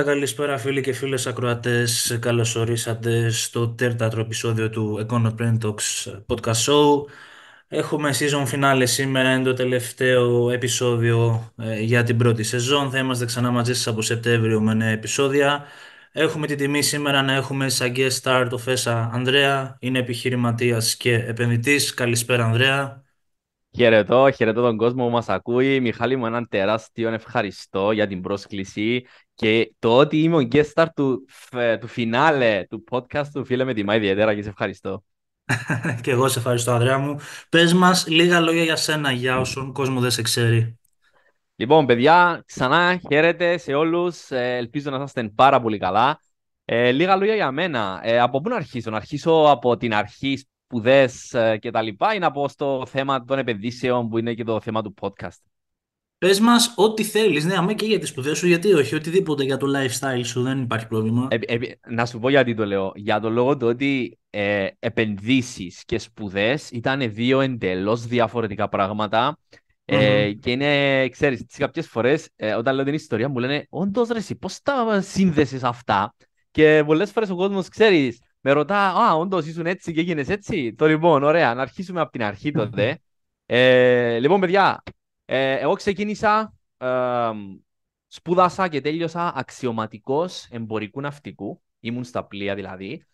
Καλησπέρα φίλοι και φίλες ακροατές. Καλώς ορίσατε στο τέταρτο επεισόδιο του Econo Brain Talks Podcast Show. Έχουμε season finale σήμερα, είναι το τελευταίο επεισόδιο για την πρώτη σεζόν. Θα είμαστε ξανά μαζί σας από Σεπτέμβριο με νέα επεισόδια. Έχουμε την τιμή σήμερα να έχουμε σαν guest star το Φέσα Ανδρέα. Είναι επιχειρηματίας και επενδυτής. Καλησπέρα Ανδρέα. Χαιρετώ τον κόσμο που μας ακούει. Μιχάλη μου, έναν τεράστιο ευχαριστώ για την πρόσκληση και το ότι είμαι ο guest star του φινάλε του podcast του, φίλε, με τιμά ιδιαίτερα και σε ευχαριστώ. Και εγώ σε ευχαριστώ Ανδρέα μου. Πες μας λίγα λόγια για σένα, για όσον κόσμο δεν σε ξέρει. Λοιπόν, παιδιά, ξανά χαίρετε σε όλους. Ελπίζω να είστε πάρα πολύ καλά. Λίγα λόγια για μένα. Από πού να αρχίσω? Να αρχίσω από την αρχή, σπουδές και τα λοιπά, ή να πω στο θέμα των επενδύσεων που είναι και το θέμα του podcast? Πες μας ό,τι θέλεις, ναι, αμέ και για τις σπουδές σου, γιατί όχι, οτιδήποτε για το lifestyle σου, δεν υπάρχει πρόβλημα. Να σου πω γιατί το λέω. Για το λόγο του ότι επενδύσεις και σπουδές ήταν δύο εντελώς διαφορετικά πράγματα. Μμμ. Και είναι, ξέρεις, κάποιες φορές όταν λέω την ιστορία μου λένε «Όντως ρε εσύ, πώς τα σύνδεσες αυτά?» Και πολλές φορές ο κόσμος, ξέρεις, με ρωτά «Α, όντως ήσουν έτσι και έγινες έτσι?» Το λοιπόν, ωραία, να αρχίσουμε από την αρχή τότε. Λοιπόν, παιδιά, εγώ ξεκίνησα, σπούδασα και τέλειωσα αξιωματικός εμπορικού ναυτικού. Ήμουν στα πλοία δηλαδή.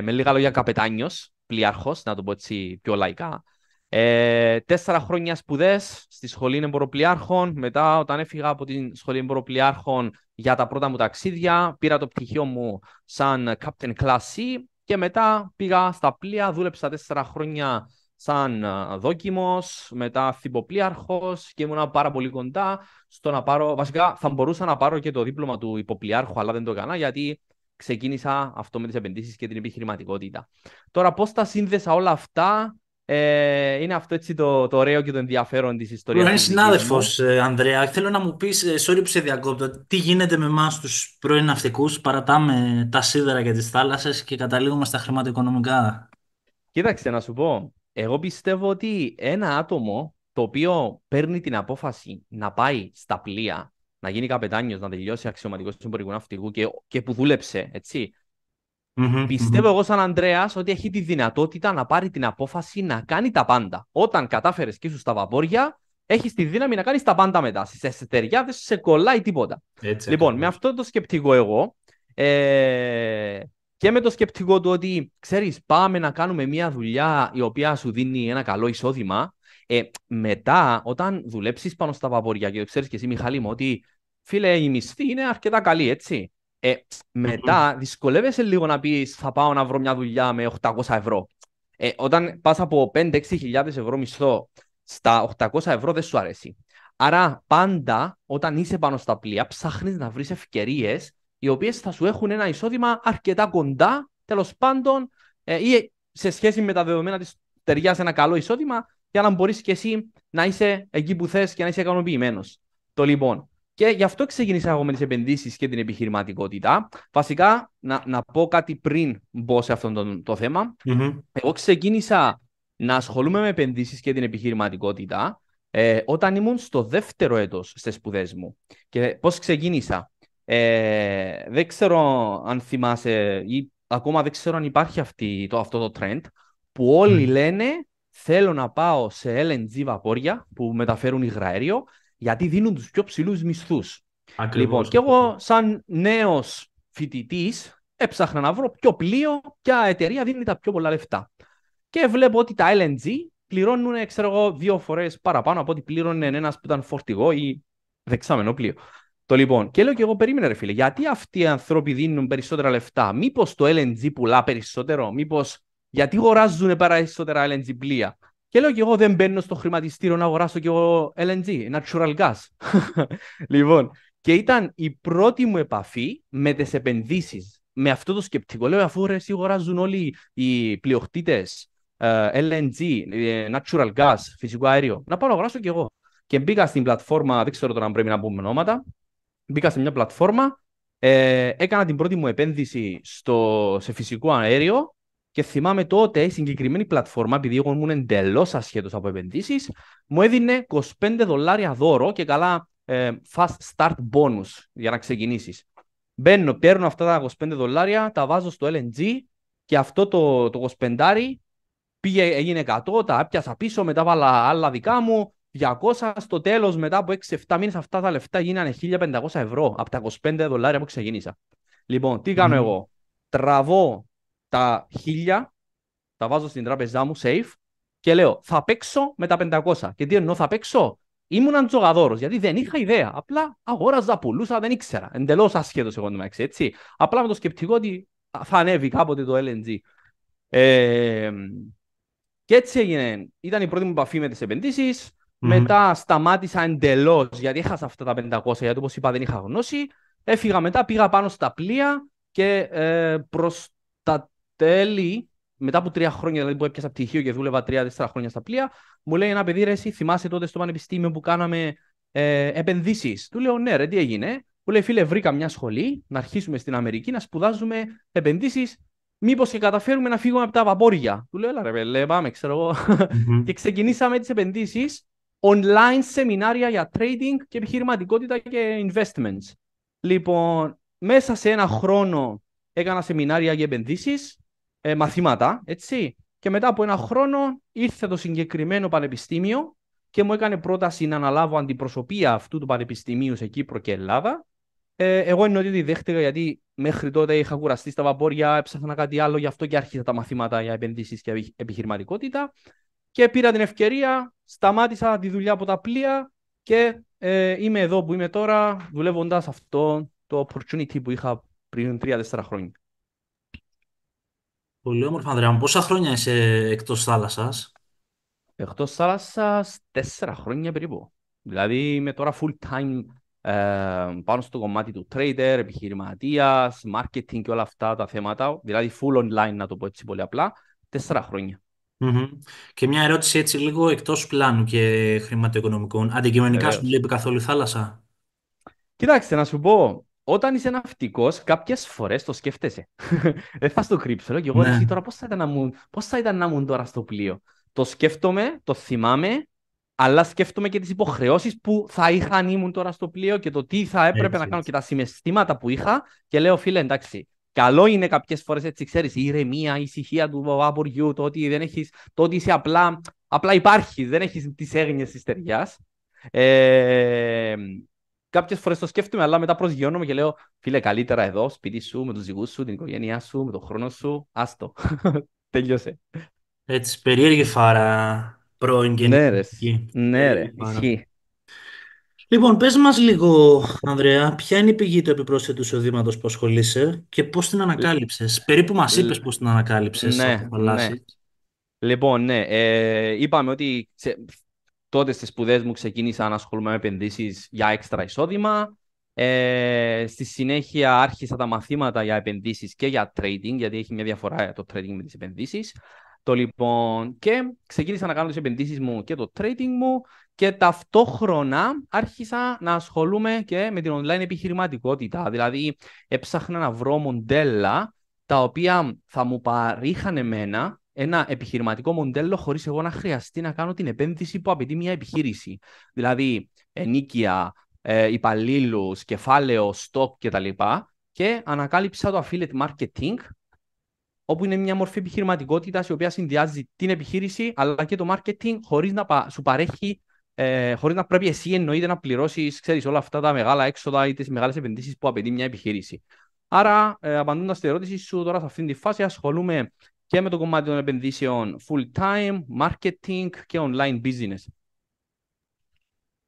Με λίγα λόγια καπετάνιος, πλοίαρχος, να το πω έτσι πιο λαϊκά. 4 χρόνια σπουδές στη σχολή εμποροπλιάρχων. Μετά, όταν έφυγα από την σχολή εμποροπλιάρχων για τα πρώτα μου ταξίδια, πήρα το πτυχίο μου σαν Captain Class C και μετά πήγα στα πλοία, δούλεψα 4 χρόνια σαν δόκιμος, μετά θυποπλοίαρχος και ήμουν πάρα πολύ κοντά στο να πάρω. Βασικά, θα μπορούσα να πάρω και το δίπλωμα του υποπλοίαρχου, αλλά δεν το έκανα γιατί ξεκίνησα αυτό με τις επενδύσεις και την επιχειρηματικότητα. Τώρα, πώς τα σύνδεσα όλα αυτά? Είναι αυτό έτσι το ωραίο και το ενδιαφέρον της ιστορίας Πρώην της δικής μου. συνάδελφος, Ανδρέα, θέλω να μου πεις, sorry που σε διακόπτω, τι γίνεται με εμάς τους πρώην ναυτικούς, παρατάμε τα σίδερα και τις θάλασσες και καταλήγουμε στα χρηματοοικονομικά. Κοίταξε να σου πω, εγώ πιστεύω ότι ένα άτομο το οποίο παίρνει την απόφαση να πάει στα πλοία, να γίνει καπετάνιος, να τελειώσει αξιωματικός του εμπορικού ναυτικού και που δούλεψε, έτσι. Μμμ, Πιστεύω μμμ. εγώ σαν Ανδρέας ότι έχει τη δυνατότητα να πάρει την απόφαση να κάνει τα πάντα. Όταν κατάφερες και ήσουν στα βαπόρια, έχεις τη δύναμη να κάνεις τα πάντα μετά. Στις εσωτεριά δεν σε κολλάει τίποτα. Έτσι Λοιπόν, με ακριβώς. αυτό το σκεπτικό εγώ και με το σκεπτικό του ότι, ξέρεις, πάμε να κάνουμε μια δουλειά η οποία σου δίνει ένα καλό εισόδημα, μετά, όταν δουλέψεις πάνω στα βαπόρια και το ξέρεις και εσύ, Μιχάλη μου, ότι φίλε, η μισθή είναι αρκετά καλή, έτσι. Ε, Μμμ. Μετά δυσκολεύεσαι λίγο να πεις θα πάω να βρω μια δουλειά με 800 ευρώ. Όταν πας από 5-6 χιλιάδες ευρώ μισθό στα 800 ευρώ δεν σου αρέσει. Άρα πάντα όταν είσαι πάνω στα πλοία ψάχνεις να βρεις ευκαιρίες οι οποίες θα σου έχουν ένα εισόδημα αρκετά κοντά, τέλος πάντων, ή σε σχέση με τα δεδομένα της ταιριάζει ένα καλό εισόδημα για να μπορείς και εσύ να είσαι εκεί που θες και να είσαι ικανοποιημένος. Το λοιπόν. Και γι' αυτό ξεκίνησα εγώ με τις επενδύσεις και την επιχειρηματικότητα. Βασικά, να πω κάτι πριν μπω σε αυτό το θέμα. Μμμ. Εγώ ξεκίνησα να ασχολούμαι με επενδύσεις και την επιχειρηματικότητα όταν ήμουν στο δεύτερο έτος στις σπουδές μου. Και πώς ξεκίνησα? Δεν ξέρω αν θυμάσαι ή ακόμα δεν ξέρω αν υπάρχει αυτό το trend που όλοι λένε θέλω να πάω σε LNG βαπόρια που μεταφέρουν υγραέριο γιατί δίνουν τους πιο ψηλούς μισθούς. Λοιπόν, Ακριβώς. και εγώ σαν νέος φοιτητής έψαχνα να βρω ποιο πλοίο, ποια εταιρεία δίνει τα πιο πολλά λεφτά. Και βλέπω ότι τα LNG πληρώνουν, ξέρω εγώ, 2 φορές παραπάνω από ό,τι πλήρωνε ένας που ήταν φορτηγό ή δεξάμενο πλοίο. Το λοιπόν, και λέω και εγώ, περίμενε ρε φίλε, γιατί αυτοί οι άνθρωποι δίνουν περισσότερα λεφτά? Μήπως το LNG πουλά περισσότερο? Μήπως γιατί αγοράζουν περισσότερα LNG πλοία? Και λέω και εγώ, δεν μπαίνω στο χρηματιστήριο να αγοράσω και εγώ LNG, natural gas. Λοιπόν, και ήταν η πρώτη μου επαφή με τις επενδύσεις. Με αυτό το σκεπτικό, λέω, αφού ρε, εσύ αγοράζουν όλοι οι πλειοκτήτες LNG, natural gas, φυσικό αέριο, να πάω να αγοράσω και εγώ. Και μπήκα στην πλατφόρμα, δεν ξέρω τώρα αν πρέπει να πούμε ονόματα, μπήκα σε μια πλατφόρμα, έκανα την πρώτη μου επένδυση σε φυσικό αέριο και θυμάμαι τότε η συγκεκριμένη πλατφόρμα, επειδή εγώ ήμουν εντελώς ασχέτως από επενδύσεις, μου έδινε $25 δώρο και καλά fast start bonus για να ξεκινήσεις. Μπαίνω, παίρνω αυτά τα 25 δολάρια, τα βάζω στο LNG και αυτό το 25 πήγε, έγινε 100, τα έπιασα πίσω, μετά βάλα άλλα δικά μου, 200, στο τέλος μετά από 6-7 μήνες αυτά τα λεφτά γίνανε 1.500 ευρώ από τα 25 δολάρια που ξεκίνησα. Λοιπόν, τι κάνω Μμμ. εγώ? Τραβώ τα 1.000, τα βάζω στην τράπεζά μου, safe, και λέω θα παίξω με τα 500. Και τι εννοώ θα παίξω? Ήμουν τζογαδόρος, γιατί δεν είχα ιδέα. Απλά αγόραζα, πουλούσα, δεν ήξερα. Εντελώς ασχέτως εγώ το έτσι. Απλά με το σκεπτικό ότι θα ανέβει κάποτε το LNG. Ε, και έτσι έγινε. Ήταν η πρώτη μου επαφή με τις επενδύσεις. Μμμ. Μετά σταμάτησα εντελώς, γιατί έχασα αυτά τα 500, γιατί όπως είπα δεν είχα γνώση. Έφυγα μετά, πήγα πάνω στα πλοία και προς τα τέλη, μετά από 3 χρόνια δηλαδή που έπιασα πτυχίο και δούλευα 3-4 χρόνια στα πλοία, μου λέει ένα παιδί, ρε, εσύ θυμάσαι τότε στο πανεπιστήμιο που κάναμε επενδύσεις? Του λέω ναι, ρε, τι έγινε? Μου λέει, φίλε, βρήκα μια σχολή να αρχίσουμε στην Αμερική να σπουδάζουμε επενδύσεις. Μήπως και καταφέρουμε να φύγουμε από τα βαπόρια? Του λέω, έλα ρε πέλε, πάμε, ξέρω εγώ. Και Μμμ. ξεκινήσαμε τις επενδύσεις, online σεμινάρια για trading και επιχειρηματικότητα και investments. Λοιπόν, μέσα σε ένα χρόνο έκανα σεμινάρια για επενδύσεις, μαθήματα, έτσι. Και μετά από ένα χρόνο ήρθε το συγκεκριμένο πανεπιστήμιο και μου έκανε πρόταση να αναλάβω αντιπροσωπεία αυτού του πανεπιστημίου σε Κύπρο και Ελλάδα. Εγώ εννοείται ότι δέχτηκα, γιατί μέχρι τότε είχα κουραστεί στα βαπόρια, έψαχνα κάτι άλλο, γι' αυτό και άρχισα τα μαθήματα για επενδύσεις και επιχειρηματικότητα. Και πήρα την ευκαιρία, σταμάτησα τη δουλειά από τα πλοία και είμαι εδώ που είμαι τώρα, δουλεύοντας αυτό το opportunity που είχα πριν 3-4 χρόνια. Πολύ όμορφα, Ανδρέα μου. Πόσα χρόνια είσαι εκτός θάλασσας? Εκτός θάλασσας, 4 χρόνια περίπου. Δηλαδή είμαι τώρα full time πάνω στο κομμάτι του trader, επιχειρηματίας, marketing και όλα αυτά τα θέματα. Δηλαδή full online, να το πω έτσι πολύ απλά. 4 χρόνια. Μμμ. Και μια ερώτηση έτσι λίγο εκτός πλάνου και χρηματοοικονομικών. Αντικειμενικά σου Βεβαίως. λείπει καθόλου η θάλασσα? Κοιτάξτε, να σου πω, όταν είσαι ναυτικός, κάποιες φορές το σκέφτεσαι. Δεν θα στο κρύψω. Λέω και εγώ, ρε, εσύ Ναι, τώρα πώς θα ήταν να ήμουν τώρα στο πλοίο? Το σκέφτομαι, το θυμάμαι, αλλά σκέφτομαι και τις υποχρεώσεις που θα είχα αν ήμουν τώρα στο πλοίο και το τι θα έπρεπε να έτσι, κάνω έτσι. και τα συναισθήματα που είχα. Και λέω, φίλε, εντάξει, καλό είναι κάποιες φορές, έτσι, ξέρεις, η ηρεμία, η ησυχία του βαπόριου, το ότι δεν έχεις, το ότι είσαι απλά υπάρχεις, δεν έχεις τις έγνοιες της ταιριάς. Ε, Κάποιες φορές το σκέφτομαι, αλλά μετά προσγειώνομαι και λέω, φίλε, καλύτερα εδώ, σπίτι σου, με τους δικούς σου, την οικογένειά σου, με τον χρόνο σου, άστο. Τελειώσε. Έτσι, περίεργη φάρα πρώην και Ναι, ρε. ενήλικη. Ναι, Περίεργη ρε. φάρα. Ισχύει. Λοιπόν, πες μας λίγο, Ανδρέα, ποια είναι η πηγή του επιπρόσθετου εισοδήματος που ασχολείσαι και πώς την Λ- ανακάλυψες? Περίπου μας είπες λ- πώς την ανακάλυψες αφού Ναι, ναι. χαλάσεις. Λοιπόν, ναι. Είπαμε ότι τότε στις σπουδές μου ξεκίνησα να ασχολούμαι με επενδύσεις για έξτρα εισόδημα. Στη συνέχεια άρχισα τα μαθήματα για επενδύσεις και για trading, γιατί έχει μια διαφορά το trading με τις επενδύσεις. Και ξεκίνησα να κάνω τις επενδύσεις μου και το trading μου και ταυτόχρονα άρχισα να ασχολούμαι και με την online επιχειρηματικότητα. Δηλαδή έψαχνα να βρω μοντέλα τα οποία θα μου παρήχαν εμένα ένα επιχειρηματικό μοντέλο χωρίς εγώ να χρειαστεί να κάνω την επένδυση που απαιτεί μια επιχείρηση. Δηλαδή ενίκεια, υπαλλήλους, κεφάλαιο, stock κτλ. Και ανακάλυψα το affiliate marketing, όπου είναι μια μορφή επιχειρηματικότητα η οποία συνδυάζει την επιχείρηση αλλά και το marketing χωρίς να σου παρέχει, χωρίς να πρέπει εσύ εννοείται να πληρώσεις, ξέρεις, όλα αυτά τα μεγάλα έξοδα ή τις μεγάλες επενδύσεις που απαιτεί μια επιχείρηση. Άρα, απαντώντας στην ερώτηση σου, τώρα σε αυτήν τη φάση ασχολούμαι και με το κομμάτι των επενδύσεων full time, marketing και online business.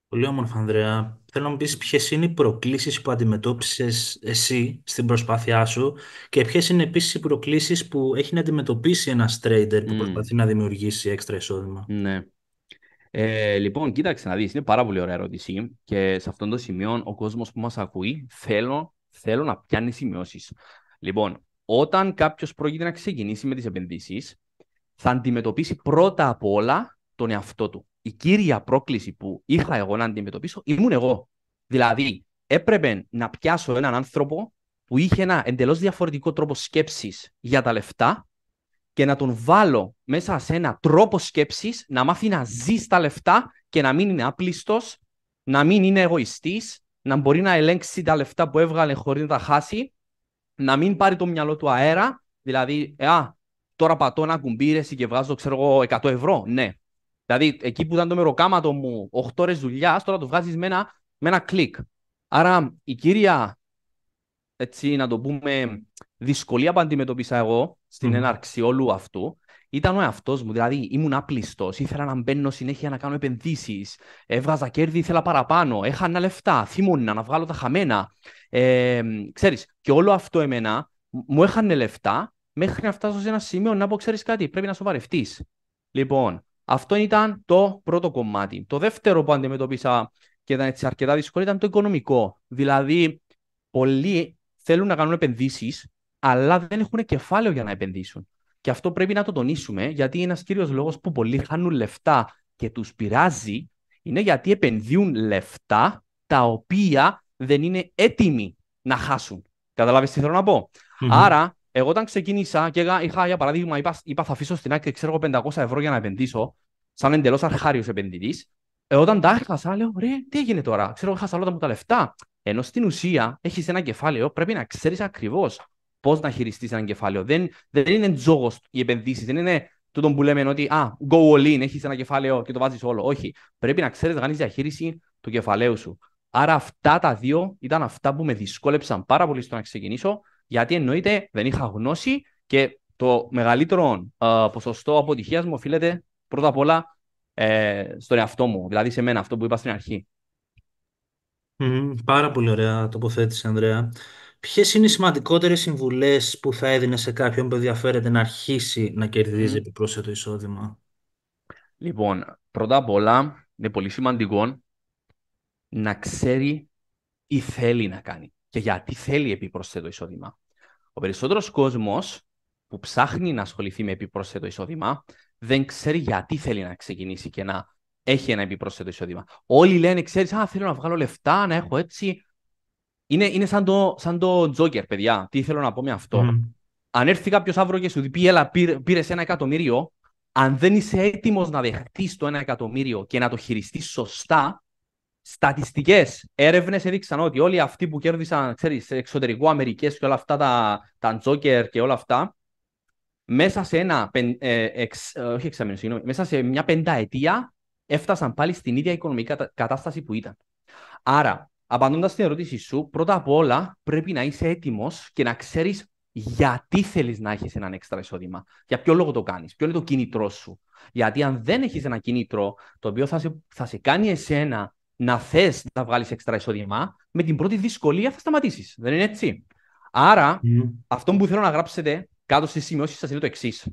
Πολύ όμορφα, Ανδρέα. Θέλω να μου πεις ποιες είναι οι προκλήσεις που αντιμετώπισες εσύ στην προσπάθειά σου και ποιες είναι επίσης οι προκλήσεις που έχει να αντιμετωπίσει ένας trader που Mm, προσπαθεί να δημιουργήσει έξτρα εισόδημα. ναι. Λοιπόν, κοίταξε να δεις, είναι πάρα πολύ ωραία ερώτηση και σε αυτόν το σημείο ο κόσμος που μας ακούει θέλω να πιάνει σημειώσεις. Λοιπόν, όταν κάποιος πρόκειται να ξεκινήσει με τις επενδύσεις, θα αντιμετωπίσει πρώτα απ' όλα τον εαυτό του. Η κύρια πρόκληση που είχα εγώ να αντιμετωπίσω ήμουν εγώ. Δηλαδή, έπρεπε να πιάσω έναν άνθρωπο που είχε ένα εντελώς διαφορετικό τρόπο σκέψης για τα λεφτά και να τον βάλω μέσα σε ένα τρόπο σκέψης, να μάθει να ζει στα λεφτά και να μην είναι άπλιστος, να μην είναι εγωιστής, να μπορεί να ελέγξει τα λεφτά που έβγαλε χωρίς να τα χάσει, να μην πάρει το μυαλό του αέρα, δηλαδή, τώρα πατώ ένα κουμπί ρε, και βγάζω, ξέρω εγώ, 100 ευρώ. Ναι. Δηλαδή, εκεί που ήταν το μεροκάματο μου 8 ώρες δουλειά, τώρα το βγάζεις με ένα κλικ. Άρα, η κύρια, έτσι να το πούμε, δυσκολία που αντιμετωπίσα εγώ στην Μμμ. έναρξη όλου αυτού ήταν ο εαυτός μου. Δηλαδή, ήμουν άπλιστος, ήθελα να μπαίνω συνέχεια να κάνω επενδύσεις, έβγαζα κέρδη, ήθελα παραπάνω, έχανα λεφτά, θύμωνα να βγάλω τα χαμένα. Ξέρεις, και όλο αυτό εμένα μου έχανε λεφτά μέχρι να φτάσω σε ένα σημείο να πω, ξέρεις κάτι, πρέπει να σοβαρευτείς. Λοιπόν, αυτό ήταν το πρώτο κομμάτι. Το δεύτερο που αντιμετωπίσα και ήταν έτσι αρκετά δύσκολο ήταν το οικονομικό. Δηλαδή, πολλοί θέλουν να κάνουν επενδύσεις, αλλά δεν έχουν κεφάλαιο για να επενδύσουν. Και αυτό πρέπει να το τονίσουμε, γιατί ένας κύριος λόγος που πολλοί χάνουν λεφτά και τους πειράζει είναι γιατί επενδύουν λεφτά τα οποία δεν είναι έτοιμοι να χάσουν. Καταλάβεις τι θέλω να πω. Μμμ. Άρα, εγώ όταν ξεκίνησα και είχα για παράδειγμα, είπα θα αφήσω στην άκρη ξέρω, 500 ευρώ για να επενδύσω, σαν εντελώς αρχάριος επενδυτής, όταν τα έχασα, λέω: ρε, τι έγινε τώρα, ξέρω, έχασα όλα μου τα λεφτά. Ενώ στην ουσία έχει ένα κεφάλαιο, πρέπει να ξέρει ακριβώ πώ να χειριστεί ένα κεφάλαιο. Δεν είναι τζόγο οι επενδύσει, δεν είναι τούτο που λέμε ότι go all in, έχει ένα κεφάλαιο και το βάζει όλο. Όχι. Πρέπει να ξέρει να κάνει διαχείριση του κεφαλαίου σου. Άρα αυτά τα δύο ήταν αυτά που με δυσκόλεψαν πάρα πολύ στο να ξεκινήσω, γιατί εννοείται δεν είχα γνώση και το μεγαλύτερο ποσοστό αποτυχία μου οφείλεται πρώτα απ' όλα στον εαυτό μου, δηλαδή σε μένα, αυτό που είπα στην αρχή. Πάρα πολύ ωραία τοποθέτηση, Ανδρέα. Ποιες είναι οι σημαντικότερες συμβουλές που θα έδινε σε κάποιον που ενδιαφέρεται να αρχίσει να κερδίζει Μμμ. επιπρόσθετο εισόδημα? Λοιπόν, πρώτα απ' όλα, είναι πολύ σημαντικό να ξέρει τι θέλει να κάνει και γιατί θέλει επιπρόσθετο εισόδημα. Ο περισσότερος κόσμος που ψάχνει να ασχοληθεί με επιπρόσθετο εισόδημα δεν ξέρει γιατί θέλει να ξεκινήσει και να έχει ένα επιπρόσθετο εισόδημα. Όλοι λένε, ξέρεις, θέλω να βγάλω λεφτά, να έχω έτσι. Είναι σαν το Joker, παιδιά. Τι θέλω να πω με αυτό. Μμμ. Αν έρθει κάποιο αύριο και σου πει, έλα, πήρε 1 εκατομμύριο, αν δεν είσαι έτοιμο να δεχτεί το 1 εκατομμύριο και να το χειριστεί σωστά, στατιστικές έρευνες έδειξαν ότι όλοι αυτοί που κέρδισαν, ξέρεις, σε εξωτερικό Αμερικές και όλα αυτά τα Joker και όλα αυτά, μέσα σε όχι εξάμηνο, συγγνώμη, μέσα σε μια πενταετία έφτασαν πάλι στην ίδια οικονομική κατάσταση που ήταν. Άρα, απαντώντας στην ερώτηση σου, πρώτα απ' όλα πρέπει να είσαι έτοιμος και να ξέρεις γιατί θέλεις να έχεις έναν έξτρα εισόδημα. Για ποιο λόγο το κάνεις, ποιο είναι το κίνητρό σου. Γιατί αν δεν έχεις ένα κίνητρο το οποίο θα σε κάνει εσένα να θες να βγάλεις έξτρα εισόδημα, με την πρώτη δυσκολία θα σταματήσεις. Δεν είναι έτσι. Άρα, Μμμ. αυτό που θέλω να γράψετε κάτω στις σημειώσεις σας είναι το εξής.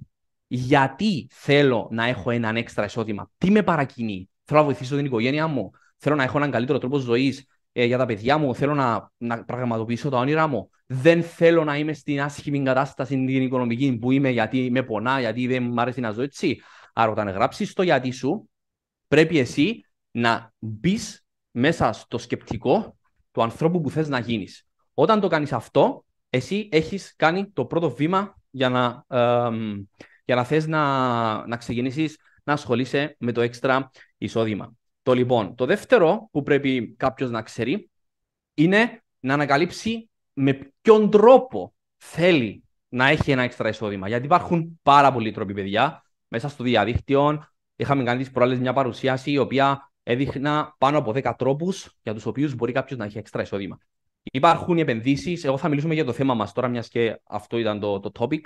Γιατί θέλω να έχω έναν έξτρα εισόδημα, τι με παρακινεί, θέλω να βοηθήσω την οικογένειά μου, θέλω να έχω έναν καλύτερο τρόπο ζωής για τα παιδιά μου, θέλω να πραγματοποιήσω τα όνειρά μου. Δεν θέλω να είμαι στην άσχημη κατάσταση την οικονομική που είμαι γιατί με πονά, γιατί δεν μου αρέσει να ζω έτσι. Άρα, όταν γράψεις το γιατί σου, πρέπει εσύ να μπει μέσα στο σκεπτικό του ανθρώπου που θες να γίνεις. Όταν το κάνεις αυτό, εσύ έχεις κάνει το πρώτο βήμα για να θες να ξεκινήσεις να ασχολείσαι με το έξτρα εισόδημα. Το δεύτερο που πρέπει κάποιος να ξέρει είναι να ανακαλύψει με ποιον τρόπο θέλει να έχει ένα έξτρα εισόδημα. Γιατί υπάρχουν πάρα πολλοί τρόποι, παιδιά, μέσα στο διαδίκτυο. Είχαμε κάνει τις προάλλες μια παρουσίαση η οποία έδειχνα πάνω από 10 τρόπους για τους οποίους μπορεί κάποιος να έχει έξτρα εισόδημα. Υπάρχουν οι επενδύσεις. Εγώ θα μιλήσουμε για το θέμα μας τώρα, μιας και αυτό ήταν το topic.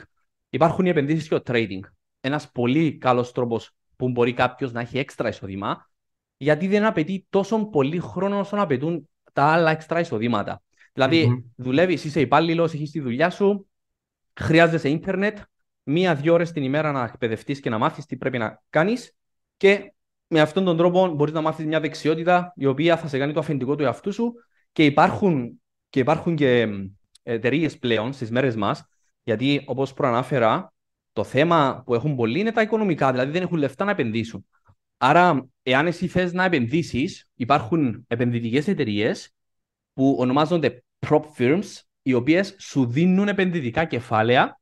Υπάρχουν οι επενδύσεις και το trading. Ένας πολύ καλός τρόπος που μπορεί κάποιος να έχει έξτρα εισόδημα, γιατί δεν απαιτεί τόσο πολύ χρόνο όσο να απαιτούν τα άλλα έξτρα εισοδήματα. Μμμ. Δηλαδή, δουλεύεις, είσαι υπάλληλος, έχεις τη δουλειά σου, χρειάζεσαι ίντερνετ, 1-2 ώρες την ημέρα να εκπαιδευτείς και να μάθεις τι πρέπει να κάνεις, και με αυτόν τον τρόπο μπορείς να μάθεις μια δεξιότητα η οποία θα σε κάνει το αφεντικό του εαυτού σου, και υπάρχουν και εταιρείες πλέον στις μέρες μας, γιατί όπως προανάφερα, το θέμα που έχουν πολλοί είναι τα οικονομικά, δηλαδή δεν έχουν λεφτά να επενδύσουν. Άρα, εάν εσύ θες να επενδύσεις, υπάρχουν επενδυτικές εταιρείες που ονομάζονται prop firms, οι οποίες σου δίνουν επενδυτικά κεφάλαια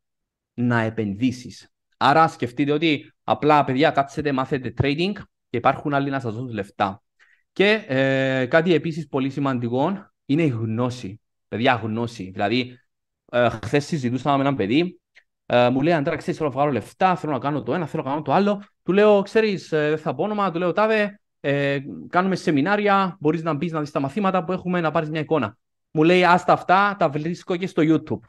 να επενδύσεις. Άρα, σκεφτείτε ότι απλά, παιδιά, κάτσετε, μάθετε trading και υπάρχουν άλλοι να σας δώσουν λεφτά. Και κάτι επίσης πολύ σημαντικό είναι η γνώση. Παιδιά, γνώση. Δηλαδή, χθες συζητούσαμε με έναν παιδί, μου λέει: Αντρέα, ξέρεις, θέλω να βγάλω λεφτά, θέλω να κάνω το ένα, θέλω να κάνω το άλλο. Του λέω: Ξέρεις, δεν θα πω όνομα, του λέω: Τάδε, κάνουμε σεμινάρια, μπορείς να μπεις να δεις τα μαθήματα που έχουμε, να πάρεις μια εικόνα. Μου λέει: Άστα αυτά, τα βρίσκω και στο YouTube.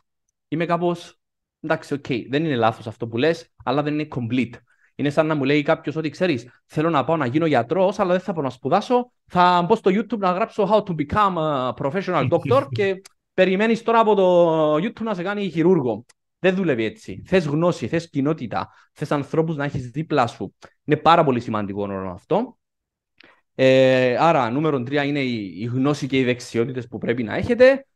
Είμαι κάπως, εντάξει, οκ, δεν είναι λάθος αυτό που λες, αλλά δεν είναι complete. Είναι σαν να μου λέει κάποιο ότι ξέρει, θέλω να πάω να γίνω γιατρό, αλλά δεν θα πάω να σπουδάσω. Θα μπω στο YouTube να γράψω how to become a professional doctor και περιμένει τώρα από το YouTube να σε κάνει χειρούργο. Δεν δουλεύει έτσι. Θε γνώση, θε κοινότητα, θε ανθρώπου να έχει δίπλα σου. Είναι πάρα πολύ σημαντικό όλο αυτό. Άρα, νούμερο 3 είναι η γνώση και οι δεξιότητε που πρέπει να έχετε.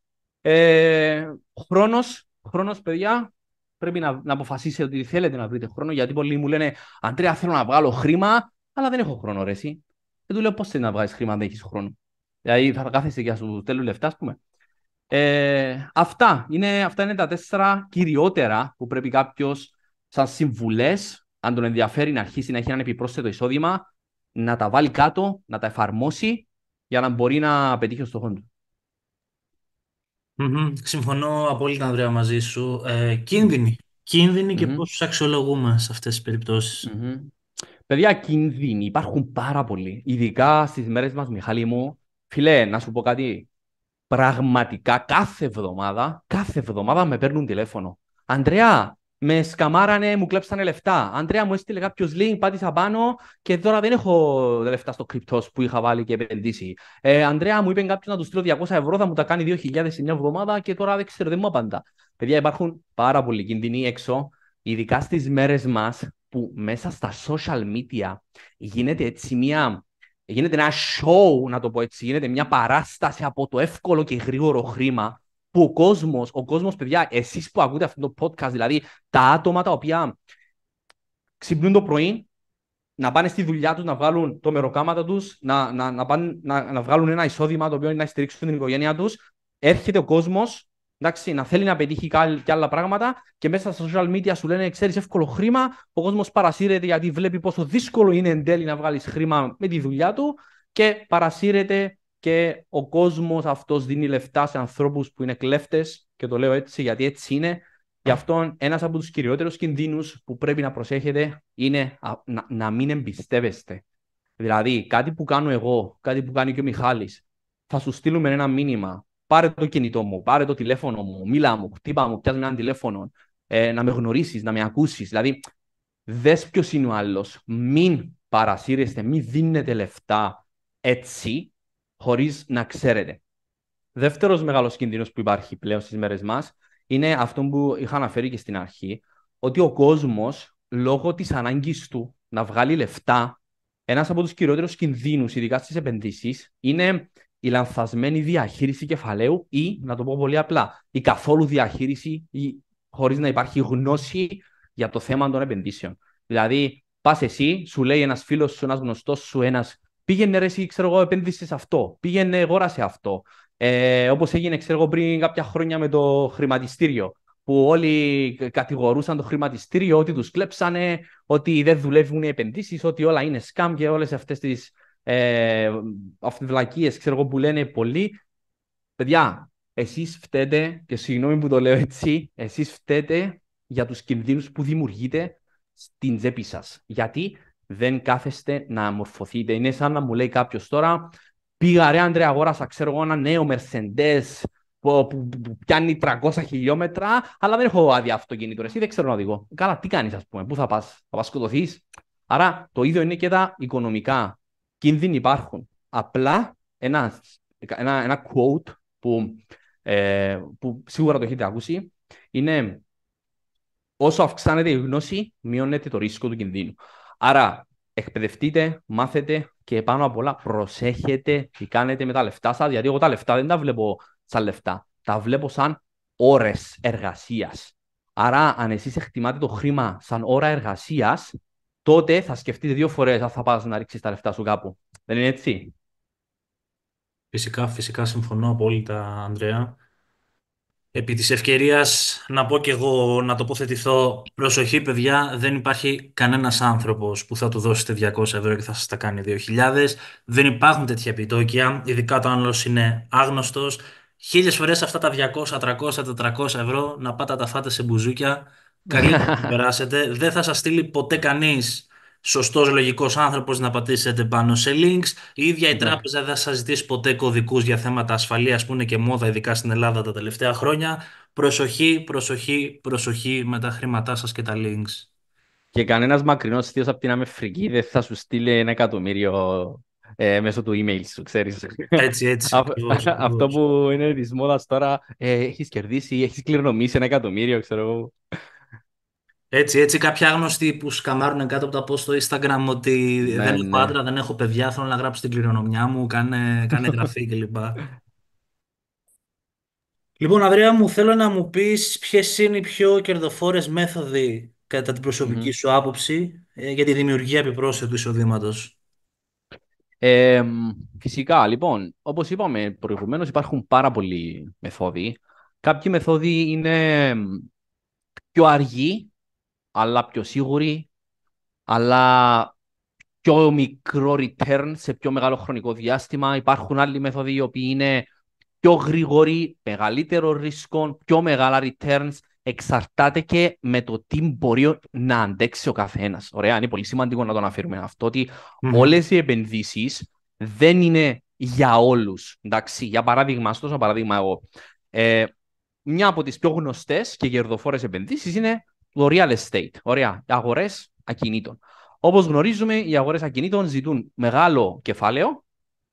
Χρόνος, παιδιά, πρέπει να αποφασίσετε ότι θέλετε να βρείτε χρόνο, γιατί πολλοί μου λένε «Αντρέα, θέλω να βγάλω χρήμα, αλλά δεν έχω χρόνο, ρε εσύ». Δεν του λέω πώς θέλει να βγάλεις χρήμα αν δεν έχεις χρόνο. Δηλαδή θα κάθεσαι και να σου στέλνουν λεφτά, ας πούμε. Αυτά είναι τα 4 κυριότερα που πρέπει κάποιος σαν συμβουλές, αν τον ενδιαφέρει να αρχίσει να έχει ένα επιπρόσθετο εισόδημα, να τα βάλει κάτω, να τα εφαρμόσει για να μπορεί να πετύχει ο στόχο του. Συμφωνώ απόλυτα, Ανδρέα, μαζί σου. Κίνδυνοι. Κίνδυνοι και Μμμ, πώς τους αξιολογούμε σε αυτές τις περιπτώσεις. μμμ. Παιδιά, κίνδυνοι υπάρχουν πάρα πολλοί. Ειδικά στις μέρες μας, Μιχάλη μου. Φίλε, να σου πω κάτι. Πραγματικά κάθε εβδομάδα με παίρνουν τηλέφωνο. Αντρέα, με σκαμάρανε, μου κλέψανε λεφτά. Αντρέα, μου έστειλε κάποιο link, πάτησα πάνω και τώρα δεν έχω λεφτά στο κρυπτός που είχα βάλει και επενδύσει. Αντρέα, μου είπε κάποιο να του στείλω 200 ευρώ, θα μου τα κάνει 2.000 σε μια εβδομάδα και τώρα δεν ξέρω, δεν μου απαντά. Παιδιά, υπάρχουν πάρα πολλοί κίνδυνοι έξω, ειδικά στις μέρες μας που μέσα στα social media γίνεται έτσι γίνεται ένα show, να το πω έτσι, γίνεται μια παράσταση από το εύκολο και γρήγορο χρήμα που ο κόσμος, παιδιά, εσείς που ακούτε αυτό το podcast, δηλαδή τα άτομα τα οποία ξυπνούν το πρωί, να πάνε στη δουλειά τους, να βγάλουν το μεροκάματα τους, να βγάλουν ένα εισόδημα το οποίο είναι να στηρίξουν την οικογένειά τους, έρχεται ο κόσμος, εντάξει, να θέλει να πετύχει και άλλα πράγματα και μέσα στα social media σου λένε, ξέρεις, εύκολο χρήμα, ο κόσμος παρασύρεται γιατί βλέπει πόσο δύσκολο είναι εν τέλει να βγάλεις χρήμα με τη δουλειά του και παρασύρεται και ο κόσμος αυτός δίνει λεφτά σε ανθρώπους που είναι κλέφτες και το λέω έτσι γιατί έτσι είναι. Γι' αυτό ένας από τους κυριότερους κινδύνους που πρέπει να προσέχετε είναι να μην εμπιστεύεστε. Δηλαδή, κάτι που κάνω εγώ, κάτι που κάνει και ο Μιχάλης, θα σου στείλουμε ένα μήνυμα. Πάρε το κινητό μου, πάρε το τηλέφωνο μου, μίλα μου, χτύπα μου, πιάσme ένα τηλέφωνο, να με γνωρίσεις, να με ακούσεις. Δηλαδή, δες ποιος είναι ο άλλος. Μην παρασύρεστε, μην δίνετε λεφτά έτσι, χωρίς να ξέρετε. Δεύτερος μεγάλος κίνδυνος που υπάρχει πλέον στις μέρες μας είναι αυτό που είχα αναφέρει και στην αρχή, ότι ο κόσμος, λόγω της ανάγκης του να βγάλει λεφτά, ένας από τους κυριότερους κινδύνους, ειδικά στις επενδύσεις, είναι η λανθασμένη διαχείριση κεφαλαίου ή, να το πω πολύ απλά, η καθόλου διαχείριση χωρίς να υπάρχει γνώση για το θέμα των επενδύσεων. Δηλαδή, πας εσύ, σου λέει ένας φίλος σου, ένας γνωστός σου, πήγαινε ρε εσύ, ξέρω εγώ, επένδυσε σε αυτό, πήγαινε αγόρασε αυτό. Όπως έγινε, ξέρω εγώ, πριν κάποια χρόνια με το χρηματιστήριο, που όλοι κατηγορούσαν το χρηματιστήριο ότι τους κλέψανε, ότι δεν δουλεύουν οι επενδύσεις, ότι όλα είναι scam και όλες αυτές τις βλακίες, ξέρω εγώ, που λένε πολλοί. Παιδιά, εσείς φταίτε, και συγγνώμη που το λέω έτσι, εσείς φταίτε για τους κινδύνους που δημιουργείτε στην τσέπη σας. Γιατί δεν κάθεστε να μορφωθείτε. Είναι σαν να μου λέει κάποιο τώρα, πήγα ρε Άντρε, αγόρασα ξέρω εγώ ένα νέο Mercedes που πιάνει 300 χιλιόμετρα, αλλά δεν έχω άδεια αυτοκίνητο. Εσύ δεν ξέρω να οδηγώ. Καλά, τι κάνεις, ας πούμε, πού θα πας, θα πας σκοτωθείς. Άρα το ίδιο είναι και τα οικονομικά. Κίνδυνοι υπάρχουν. Απλά ένα quote που σίγουρα το έχετε ακούσει είναι όσο αυξάνεται η γνώση, μειώνεται το ρίσκο του κινδύνου. Άρα, εκπαιδευτείτε, μάθετε και πάνω απ' όλα προσέχετε τι κάνετε με τα λεφτά σας, γιατί εγώ τα λεφτά δεν τα βλέπω σαν λεφτά, τα βλέπω σαν ώρες εργασίας. Άρα, αν εσείς εκτιμάτε το χρήμα σαν ώρα εργασίας, τότε θα σκεφτείτε 2 φορές αν θα πας να ρίξεις τα λεφτά σου κάπου. Δεν είναι έτσι? Φυσικά, φυσικά συμφωνώ απόλυτα, Ανδρέα. Επί της ευκαιρίας να πω και εγώ να τοποθετηθώ. Προσοχή παιδιά, δεν υπάρχει κανένας άνθρωπος που θα του δώσετε 200 ευρώ και θα σας τα κάνει 2.000. Δεν υπάρχουν τέτοια επιτόκια, ειδικά όταν άλλος είναι άγνωστος. Χίλιες φορές αυτά τα 200, 300, 400 ευρώ να πάτε να τα φάτε σε μπουζούκια. Καλύτερα να περάσετε. Δεν θα σας στείλει ποτέ κανείς σωστός λογικός άνθρωπος να πατήσετε πάνω σε links. Η ίδια η Ναι. τράπεζα δεν θα σας ζητήσει ποτέ κωδικούς για θέματα ασφαλείας που είναι και μόδα, ειδικά στην Ελλάδα τα τελευταία χρόνια. Προσοχή, προσοχή, προσοχή με τα χρήματά σας και τα links. Και κανένας μακρινός θείος από την Αμεφρική δεν θα σου στείλει 1 εκατομμύριο μέσω του email σου, ξέρεις. Έτσι, έτσι, ακριβώς, Αυτό ακριβώς. που είναι της μόδας τώρα, έχεις κερδίσει, έχεις κληρονομήσει 1 εκατομμύριο, ξέρω εγώ. Έτσι, έτσι, κάποια άγνωστοι που σκαμάρουν κάτω από τα post στο Instagram ότι δεν Ναι, έχω ναι. άντρα, δεν έχω παιδιά, θέλω να γράψω την κληρονομιά μου, κάνε γραφή κλπ. Λοιπόν, Ανδρέα μου, θέλω να μου πεις ποιες είναι οι πιο κερδοφόρες μέθοδοι κατά την προσωπική Μμμ. σου άποψη για τη δημιουργία επιπρόσθετου εισοδήματος. Φυσικά, λοιπόν, όπως είπαμε προηγουμένως, υπάρχουν πάρα πολλοί μεθόδοι. Κάποιοι μεθόδοι είναι πιο αργοί, αλλά πιο σίγουροι, αλλά πιο μικρό return σε πιο μεγάλο χρονικό διάστημα. Υπάρχουν άλλοι μέθοδοι οι οποίοι είναι πιο γρήγοροι, μεγαλύτερο ρίσκο, πιο μεγάλα returns. Εξαρτάται και με το τι μπορεί να αντέξει ο καθένας. Ωραία, είναι πολύ σημαντικό να το αναφέρουμε αυτό, ότι Μμμ. όλες οι επενδύσεις δεν είναι για όλους. Εντάξει, για παράδειγμα, στο δώσω παράδειγμα εγώ. Ε, Μια από τις πιο γνωστές και κερδοφόρες επενδύσεις είναι το real estate. Ωραία, αγορές ακινήτων. Όπως γνωρίζουμε, οι αγορές ακινήτων ζητούν μεγάλο κεφάλαιο,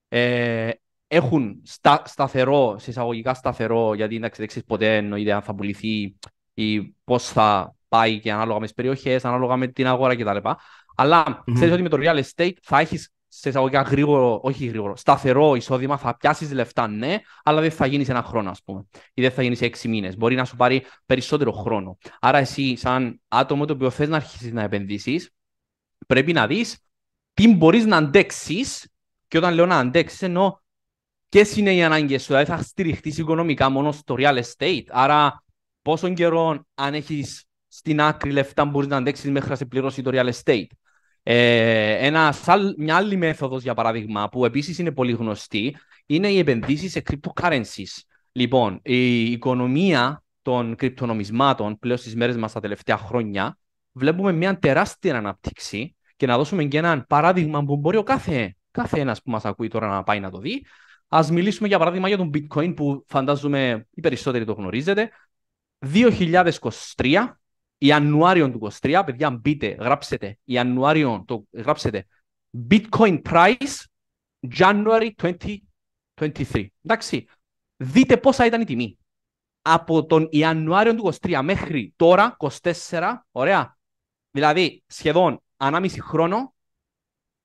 ε, έχουν σταθερό, σε εισαγωγικά σταθερό, γιατί εντάξει, δεν ξέρεις ποτέ εννοείται αν θα πουληθεί ή πώς θα πάει και ανάλογα με τις περιοχές, ανάλογα με την αγορά κτλ. Αλλά ξέρεις Μμμ. ότι με το real estate θα έχεις σε εισαγωγικά γρήγορο, όχι γρήγορο, σταθερό εισόδημα, θα πιάσεις λεφτά, ναι, αλλά δεν θα γίνει σε 1 χρόνο, ας πούμε, ή δεν θα γίνει σε 6 μήνες. Μπορεί να σου πάρει περισσότερο χρόνο. Άρα, εσύ, σαν άτομο το οποίο θες να αρχίσεις να επενδύσεις, πρέπει να δεις τι μπορείς να αντέξεις. Και όταν λέω να αντέξεις, εννοώ ποιες είναι οι ανάγκες σου. Δηλαδή, θα στηριχτείς οικονομικά μόνο στο real estate. Άρα, πόσον καιρό, αν έχεις στην άκρη λεφτά, μπορείς να αντέξεις μέχρι να σε πληρώσει το real estate. Μια άλλη μέθοδος, για παράδειγμα, που επίσης είναι πολύ γνωστή, είναι οι επενδύσεις σε cryptocurrencies. Λοιπόν, η οικονομία των κρυπτονομισμάτων πλέον στις μέρες μας τα τελευταία χρόνια βλέπουμε μια τεράστια ανάπτυξη, και να δώσουμε και ένα παράδειγμα που μπορεί ο κάθε ένας που μας ακούει τώρα να πάει να το δει. Ας μιλήσουμε για παράδειγμα για τον bitcoin, που φαντάζομαι οι περισσότεροι το γνωρίζετε. 2023, Ιανουάριο του 2023, παιδιά, μπείτε, γράψετε Ιανουάριο, γράψετε Bitcoin price January 2023. Εντάξει, δείτε πόσα ήταν η τιμή. Από τον Ιανουάριο του 2023 μέχρι τώρα, 24, ωραία, δηλαδή σχεδόν 1,5 χρόνο,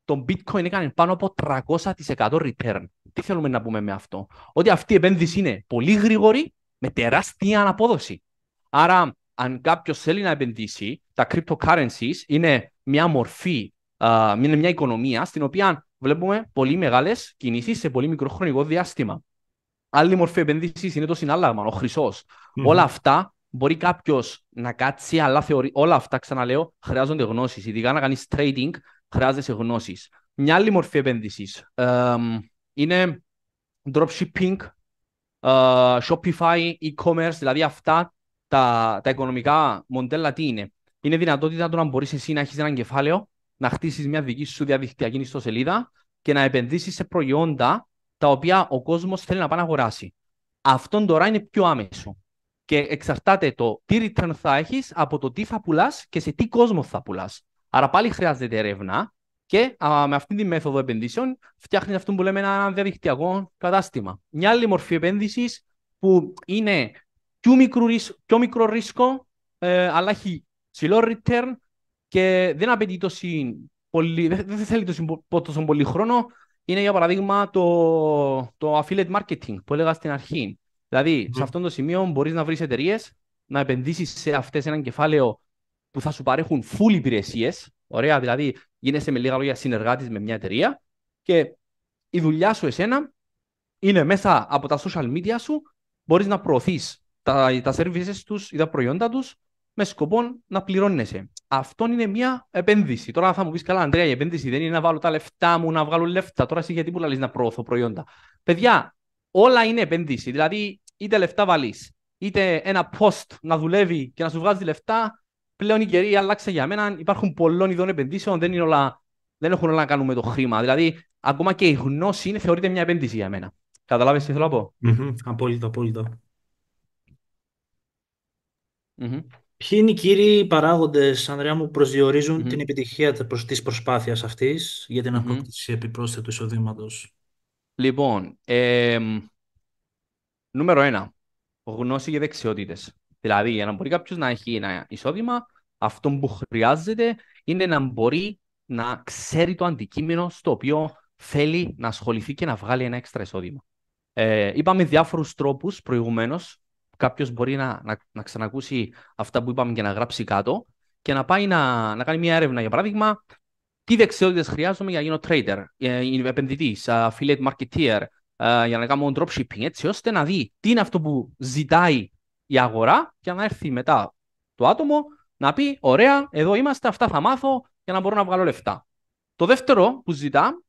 το bitcoin έκανε πάνω από 300% return. Τι θέλουμε να πούμε με αυτό? Ότι αυτή η επένδυση είναι πολύ γρήγορη, με τεράστια αναπόδοση. Άρα, αν κάποιο θέλει να επενδύσει, τα cryptocurrencies είναι μια μορφή, είναι μια οικονομία στην οποία βλέπουμε πολύ μεγάλες κινήσεις σε πολύ μικρό χρονικό διάστημα. Άλλη μορφή επενδύσης είναι το συνάλλαγμα, ο χρυσός. Όλα Μμμ. αυτά μπορεί κάποιο να κάτσει, αλλά όλα αυτά, ξαναλέω, χρειάζονται γνώσεις. Ειδικά να κάνεις trading, χρειάζεσαι γνώσεις. Μια άλλη μορφή επένδυσης είναι dropshipping, Shopify, e-commerce, δηλαδή αυτά τα οικονομικά μοντέλα τι είναι? Είναι δυνατότητα το να μπορείς εσύ να έχεις ένα κεφάλαιο, να χτίσεις μια δική σου διαδικτυακή ιστοσελίδα και να επενδύσεις σε προϊόντα τα οποία ο κόσμος θέλει να πάει να αγοράσει. Αυτόν τώρα είναι πιο άμεσο. Και εξαρτάται το τι return θα έχεις από το τι θα πουλάς και σε τι κόσμο θα πουλάς. Άρα πάλι χρειάζεται έρευνα και με αυτή τη μέθοδο επενδύσεων φτιάχνει αυτό που λέμε ένα διαδικτυακό κατάστημα. Μια άλλη μορφή επένδυσης που είναι πιο μικρό ρίσκο, αλλά έχει ψηλό return και δεν απαιτεί δεν θέλει τόσο πολύ χρόνο, είναι για παράδειγμα το affiliate marketing που έλεγα στην αρχή. Δηλαδή, σε Μμμ. αυτό το σημείο μπορείς να βρεις εταιρείες, να επενδύσεις σε αυτές έναν κεφάλαιο που θα σου παρέχουν full υπηρεσίες. Ωραία, δηλαδή γίνεσαι με λίγα λόγια συνεργάτης με μια εταιρεία και η δουλειά σου εσένα είναι μέσα από τα social media σου, μπορείς να προωθείς τα services τους ή τα προϊόντα τους με σκοπό να πληρώνεσαι. Αυτό είναι μια επένδυση. Τώρα θα μου πεις καλά, Ανδρέα, η επένδυση δεν είναι να βάλω τα λεφτά μου, να βγάλω λεφτά. Τώρα εσύ γιατί που λαλείς να προωθώ προϊόντα. Παιδιά, όλα είναι επένδυση. Δηλαδή, είτε λεφτά βάλεις, είτε ένα post να δουλεύει και να σου βγάζει λεφτά, πλέον η καιρή άλλαξε για μένα. Υπάρχουν πολλών ειδών επενδύσεων, δεν έχουν όλα να κάνουν με το χρήμα. Δηλαδή, ακόμα και η γνώση θεωρείται μια επένδυση για μένα. Καταλάβεις τι θέλω να πω. Απόλυτα, απόλυτα. Mm-hmm. Ποιοι είναι οι κύριοι παράγοντες, Ανδρέα μου, που προσδιορίζουν την Mm-hmm. επιτυχία της προσπάθειας αυτής για την Mm-hmm. απόκτηση επιπρόσθετου εισοδήματος? Λοιπόν, νούμερο 1. Γνώση και δεξιότητες. Δηλαδή, για να μπορεί κάποιος να έχει ένα εισόδημα, αυτό που χρειάζεται είναι να μπορεί να ξέρει το αντικείμενο στο οποίο θέλει να ασχοληθεί και να βγάλει ένα έξτρα εισόδημα. Είπαμε διάφορους τρόπους προηγουμένως. Κάποιος μπορεί να ξανακούσει αυτά που είπαμε και να γράψει κάτω και να πάει να κάνει μια έρευνα. Για παράδειγμα, τι δεξιότητες χρειάζομαι για να γίνω trader, επενδυτής, affiliate marketer, για να κάνω dropshipping, έτσι ώστε να δει τι είναι αυτό που ζητάει η αγορά και να έρθει μετά το άτομο να πει ωραία, εδώ είμαστε, αυτά θα μάθω για να μπορώ να βγάλω λεφτά. Το δεύτερο που ζητά,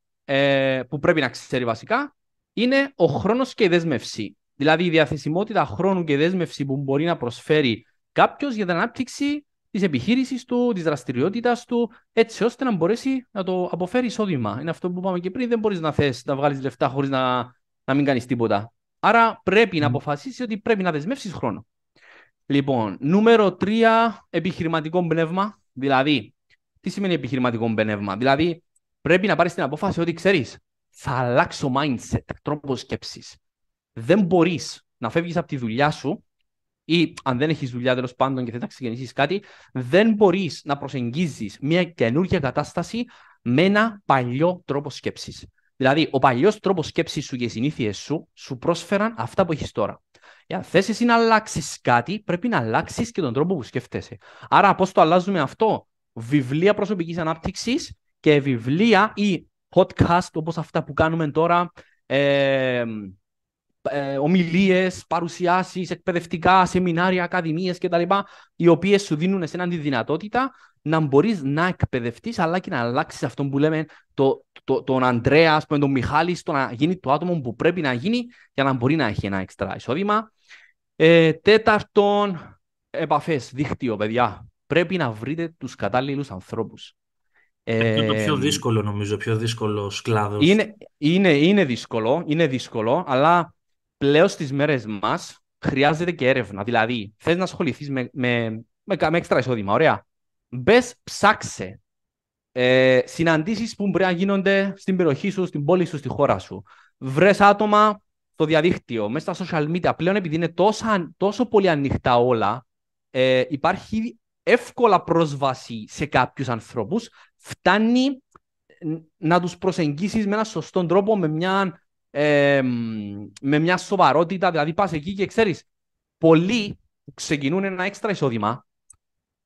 που πρέπει να ξέρει βασικά, είναι ο χρόνος και η δέσμευση. Δηλαδή η διαθεσιμότητα χρόνου και δέσμευση που μπορεί να προσφέρει κάποιος για την ανάπτυξη της επιχείρησης του, της δραστηριότητας του, έτσι ώστε να μπορέσει να το αποφέρει εισόδημα. Είναι αυτό που είπαμε και πριν, δεν μπορείς να θες να βγάλεις λεφτά χωρίς να μην κάνεις τίποτα. Άρα πρέπει να αποφασίσεις ότι πρέπει να δεσμεύσεις χρόνο. Λοιπόν, νούμερο 3, επιχειρηματικό πνεύμα. Δηλαδή, τι σημαίνει επιχειρηματικό πνεύμα? Δηλαδή, πρέπει να πάρεις την απόφαση ότι ξέρεις, θα αλλάξω mindset, τρόπο σκέψης. Δεν μπορείς να φεύγεις από τη δουλειά σου ή αν δεν έχεις δουλειά τέλος πάντων και θες να ξεκινήσεις κάτι, δεν μπορείς να προσεγγίζεις μια καινούργια κατάσταση με ένα παλιό τρόπο σκέψης. Δηλαδή, ο παλιός τρόπος σκέψης σου και οι συνήθειες σου πρόσφεραν αυτά που έχεις τώρα. Αν θες εσύ να αλλάξεις κάτι, πρέπει να αλλάξεις και τον τρόπο που σκέφτεσαι. Άρα, πώς το αλλάζουμε αυτό? Βιβλία προσωπικής ανάπτυξης και βιβλία ή podcast όπως αυτά που κάνουμε τώρα, ομιλίες, παρουσιάσεις, εκπαιδευτικά, σεμινάρια, ακαδημίες κτλ. Οι οποίες σου δίνουν εσένα τη δυνατότητα να μπορείς να εκπαιδευτείς αλλά και να αλλάξεις αυτό που λέμε τον Ανδρέα, τον Μιχάλη, στο να γίνει το άτομο που πρέπει να γίνει για να μπορεί να έχει ένα έξτρα εισόδημα. Τέταρτον, επαφές, δίκτυο, παιδιά. Πρέπει να βρείτε τους κατάλληλους ανθρώπους. Είναι το πιο δύσκολο, νομίζω, πιο δύσκολος κλάδος. Είναι δύσκολο, αλλά πλέον στις μέρες μας χρειάζεται και έρευνα. Δηλαδή, θες να ασχοληθείς με έξτρα εισόδημα, ωραία. Μπες, ψάξε συναντήσεις που μπορεί να γίνονται στην περιοχή σου, στην πόλη σου, στη χώρα σου. Βρες άτομα στο διαδίκτυο, μέσα στα social media. Πλέον, επειδή είναι τόσο πολύ ανοιχτά όλα, υπάρχει εύκολα πρόσβαση σε κάποιους ανθρώπους. Φτάνει να τους προσεγγίσεις με έναν σωστό τρόπο, με μια σοβαρότητα. Δηλαδή πας εκεί και ξέρεις, πολλοί που ξεκινούν ένα έξτρα εισόδημα,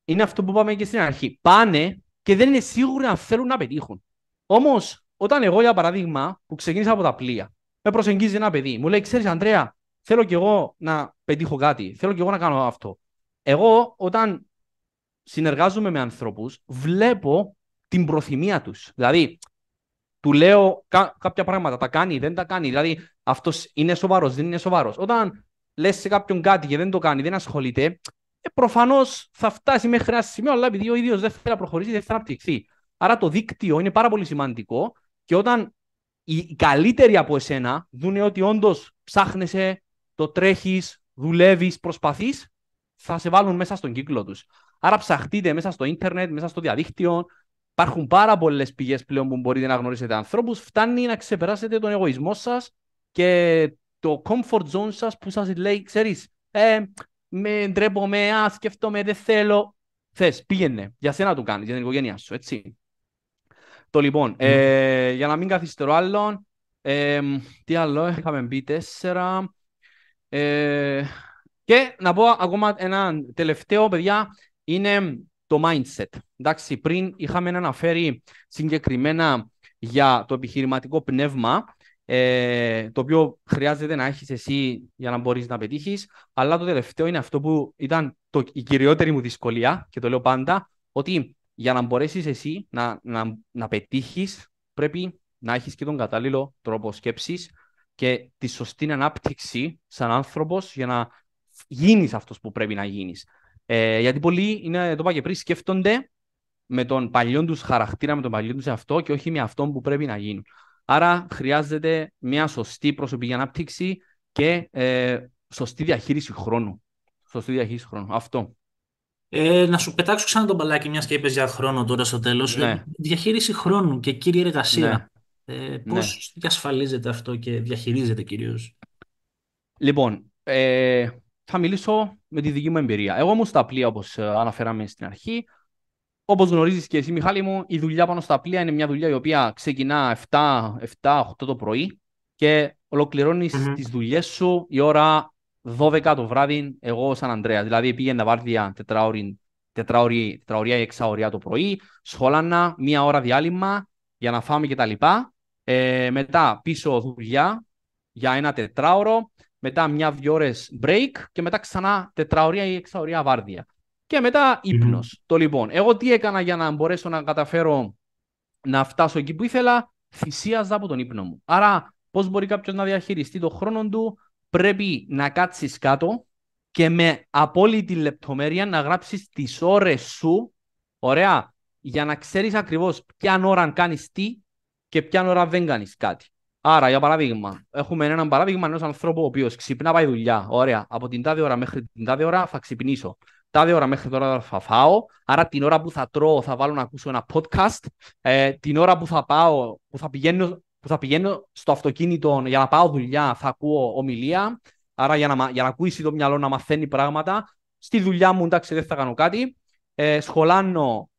είναι αυτό που είπαμε και στην αρχή. Πάνε και δεν είναι σίγουροι αν θέλουν να πετύχουν. Όμως, όταν εγώ, για παράδειγμα, που ξεκίνησα από τα πλοία, με προσεγγίζει ένα παιδί, μου λέει, ξέρεις, Ανδρέα, θέλω κι εγώ να πετύχω κάτι, θέλω κι εγώ να κάνω αυτό. Εγώ, όταν συνεργάζομαι με ανθρώπους, βλέπω την προθυμία τους. Δηλαδή, του λέω κάποια πράγματα, τα κάνει, δεν τα κάνει. Δηλαδή, αυτός είναι σοβαρός, δεν είναι σοβαρός. Όταν λες σε κάποιον κάτι και δεν το κάνει, δεν ασχολείται, προφανώς θα φτάσει μέχρι ένα σημείο, αλλά επειδή ο ίδιος δεν θέλει να προχωρήσει, δεν θέλει να αναπτυχθεί. Άρα το δίκτυο είναι πάρα πολύ σημαντικό και όταν οι καλύτεροι από εσένα δουν ότι όντως ψάχνεσαι, το τρέχεις, δουλεύεις, προσπαθείς, θα σε βάλουν μέσα στον κύκλο τους. Άρα ψαχτείτε μέσα στο ίντερνετ, μέσα στο διαδίκτυο. Υπάρχουν πάρα πολλές πηγές πλέον που μπορείτε να γνωρίσετε ανθρώπους. Φτάνει να ξεπεράσετε τον εγωισμό σας και το comfort zone σας που σας λέει, ξέρεις, με ντρέπομαι, σκέφτομαι, δεν θέλω. Θες, πήγαινε. Για σένα το κάνεις, για την οικογένειά σου, έτσι. Το λοιπόν, για να μην καθυστερώ άλλον, τι άλλο, είχαμε μπει 4. Και να πω ακόμα ένα τελευταίο, παιδιά, είναι το mindset. Εντάξει, πριν είχαμε αναφέρει συγκεκριμένα για το επιχειρηματικό πνεύμα. το οποίο χρειάζεται να έχεις εσύ για να μπορείς να πετύχεις. Αλλά το τελευταίο είναι αυτό που ήταν η κυριότερη μου δυσκολία και το λέω πάντα, ότι για να μπορέσεις εσύ να πετύχεις, πρέπει να έχεις και τον κατάλληλο τρόπο σκέψης και τη σωστή ανάπτυξη σαν άνθρωπος για να γίνεις αυτός που πρέπει να γίνεις. Γιατί πολλοί, το είπα και πριν, σκέφτονται με τον παλιό τους χαρακτήρα, με τον παλιό τους εαυτό και όχι με αυτόν που πρέπει να γίνουν. Άρα χρειάζεται μια σωστή προσωπική ανάπτυξη και σωστή διαχείριση χρόνου. Σωστή διαχείριση χρόνου. Αυτό. Να σου πετάξω ξανά τον μπαλάκι, μιας και είπες για χρόνο τώρα στο τέλος. Ναι, Διαχείριση χρόνου και κύρια ναι, εργασία. ναι. Πώς διασφαλίζεται αυτό και διαχειρίζεται κυρίως? Λοιπόν, θα μιλήσω με τη δική μου εμπειρία. Εγώ ήμουν στα πλοία, όπως αναφέραμε στην αρχή. Όπως γνωρίζεις και εσύ, Μιχάλη μου, η δουλειά πάνω στα πλοία είναι μια δουλειά η οποία ξεκινά 7-8 το πρωί και ολοκληρώνεις Μμμ. τις δουλειές σου η ώρα 12 το βράδυ, εγώ σαν Ανδρέα. Δηλαδή πήγαινα βάρδια τετραωρία ή εξαωρία το πρωί, σχολάνα μία ώρα διάλειμμα για να φάμε κτλ. Μετά πίσω δουλειά για ένα τετράωρο, μετά μια-δυο ώρες break και μετά ξανά τετραωρία ή εξαωρία βάρδια. Και μετά Μμμ. ύπνος. Το λοιπόν, εγώ τι έκανα για να μπορέσω να καταφέρω να φτάσω εκεί που ήθελα, θυσίαζα από τον ύπνο μου. Άρα, πώς μπορεί κάποιος να διαχειριστεί τον χρόνο του, πρέπει να κάτσεις κάτω και με απόλυτη λεπτομέρεια να γράψεις τις ώρες σου, ωραία, για να ξέρεις ακριβώς ποια ώρα κάνεις τι και ποια ώρα δεν κάνεις κάτι. Άρα, για παράδειγμα, έχουμε έναν παράδειγμα ενός ανθρώπου ο οποίος ξυπνά, πάει δουλειά. Ωραία, από την τάδε ώρα μέχρι την τάδε ώρα θα ξυπνήσω. Τάδε ώρα μέχρι τώρα θα φάω. Άρα, την ώρα που θα τρώω, θα βάλω να ακούσω ένα podcast. Την ώρα που θα πάω, που θα πηγαίνω στο αυτοκίνητο για να πάω δουλειά, θα ακούω ομιλία. Άρα, για να ακούσει το μυαλό να μαθαίνει πράγματα. Στη δουλειά μου, εντάξει, δεν θα κάνω κάτι. Σχολάνω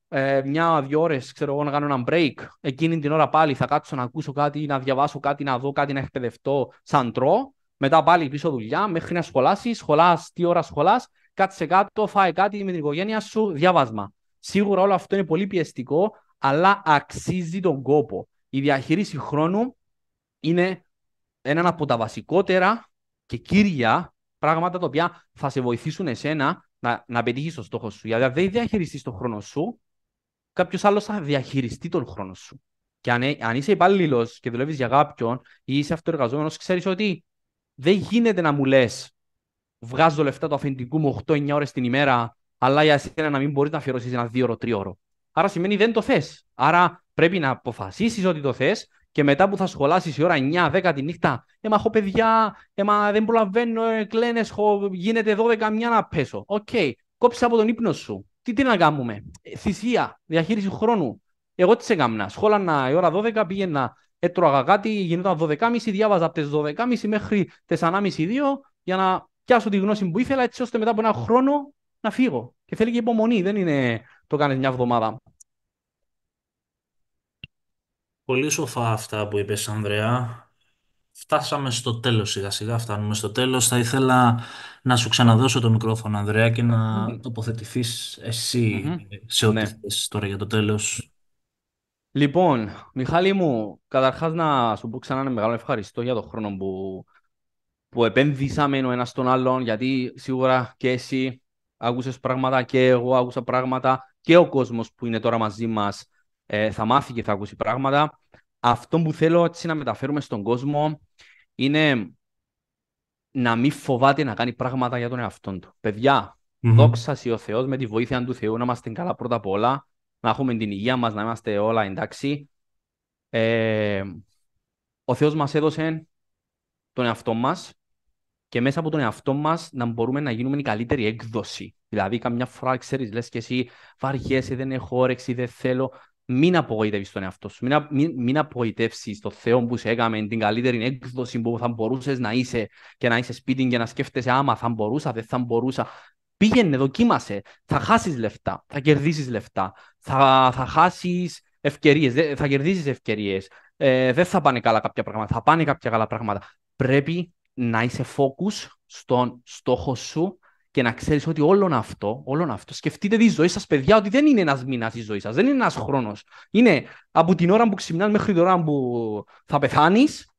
μια-δυο ώρες, ξέρω εγώ, να κάνω ένα break. Εκείνη την ώρα πάλι θα κάτσω να ακούσω κάτι, να διαβάσω κάτι, να δω κάτι, να εκπαιδευτώ σαν τρώω. Μετά πάλι πίσω δουλειά, μέχρι να σχολάσεις. Σχολάς, τι ώρα σχολάς, κάτσε κάτω, φάε κάτι με την οικογένεια σου, διάβασμα. Σίγουρα όλο αυτό είναι πολύ πιεστικό, αλλά αξίζει τον κόπο. Η διαχείριση χρόνου είναι ένα από τα βασικότερα και κύρια πράγματα τα οποία θα σε βοηθήσουν εσένα να πετύχεις το στόχο σου. Γιατί αν δεν διαχειριστείς τον χρόνο σου, κάποιο άλλο θα διαχειριστεί τον χρόνο σου. Και αν είσαι υπάλληλο και δουλεύει για κάποιον ή είσαι αυτοεργαζόμενο, ξέρει ότι δεν γίνεται να μου λε: βγάζω λεφτά του αφεντικού μου 8-9 ώρες την ημέρα, αλλά για εσένα να μην μπορεί να αφιερώσει ένα 2ωρο, 3ωρο. Άρα σημαίνει δεν το θε. Άρα πρέπει να αποφασίσει ότι το θε και μετά που θα σχολάσει η ώρα 9-10 τη νύχτα, μα έχω παιδιά, δεν προλαβαίνω, κλαίνε, γίνεται 12 μια να πέσω. Οκ, κόψε από τον ύπνο σου. Τι να κάνουμε. Θυσία, διαχείριση χρόνου. Εγώ τι σε έκανα. Σχόλανα η ώρα 12, πήγαινα, έτρωγα κάτι, γινόταν 12.30, διάβαζα από τις 12.30 μέχρι τις 1.30-2 για να πιάσω τη γνώση που ήθελα, έτσι ώστε μετά από ένα χρόνο να φύγω. Και θέλει και υπομονή, δεν είναι το κάνεις μια εβδομάδα. Πολύ σοφά αυτά που είπες, Ανδρέα. Φτάσαμε στο τέλος, σιγά σιγά φτάνουμε στο τέλος. Θα ήθελα να σου ξαναδώσω το μικρόφωνο, Ανδρέα, και να Μμμ. τοποθετηθείς εσύ Μμμ. σε ό,τι Ναι. θες τώρα για το τέλος. Λοιπόν, Μιχάλη μου, καταρχάς να σου πω ξανά ένα μεγάλο ευχαριστώ για τον χρόνο που επένδυσαμε ο ένας στον άλλον, γιατί σίγουρα και εσύ άκουσες πράγματα και εγώ άκουσα πράγματα και ο κόσμος που είναι τώρα μαζί μας θα μάθει και θα ακούσει πράγματα. Αυτό που θέλω έτσι να μεταφέρουμε στον κόσμο είναι να μην φοβάται να κάνει πράγματα για τον εαυτό του. Παιδιά, Μμμ. δόξα σοι ο Θεός, με τη βοήθεια του Θεού να είμαστε καλά πρώτα απ' όλα, να έχουμε την υγεία μας, να είμαστε όλα εντάξει. Ε, ο Θεός μας έδωσε τον εαυτό μας και μέσα από τον εαυτό μας να μπορούμε να γίνουμε η καλύτερη έκδοση. Δηλαδή, καμιά φορά ξέρεις, λες και εσύ βαριέσαι, δεν έχω όρεξη, δεν θέλω. Μην απογοητεύεις τον εαυτό σου. Μην απογοητεύσεις τον Θεό που σε έκαμε την καλύτερη έκδοση που θα μπορούσες να είσαι και να είσαι σπίτι και να σκέφτεσαι άμα θα μπορούσα, δεν θα μπορούσα. Πήγαινε, δοκίμασε. Θα χάσεις λεφτά, θα κερδίσεις λεφτά, θα χάσεις ευκαιρίες, θα κερδίσεις ευκαιρίες. Δεν θα πάνε καλά κάποια πράγματα, θα πάνε κάποια καλά πράγματα. Πρέπει να είσαι focus στον στόχο σου και να ξέρεις ότι όλο αυτό, σκεφτείτε τη ζωή σας, παιδιά, ότι δεν είναι ένας μήνας η ζωή σας, δεν είναι ένας χρόνος. Είναι από την ώρα που ξυπνάς μέχρι την ώρα που θα πεθάνεις,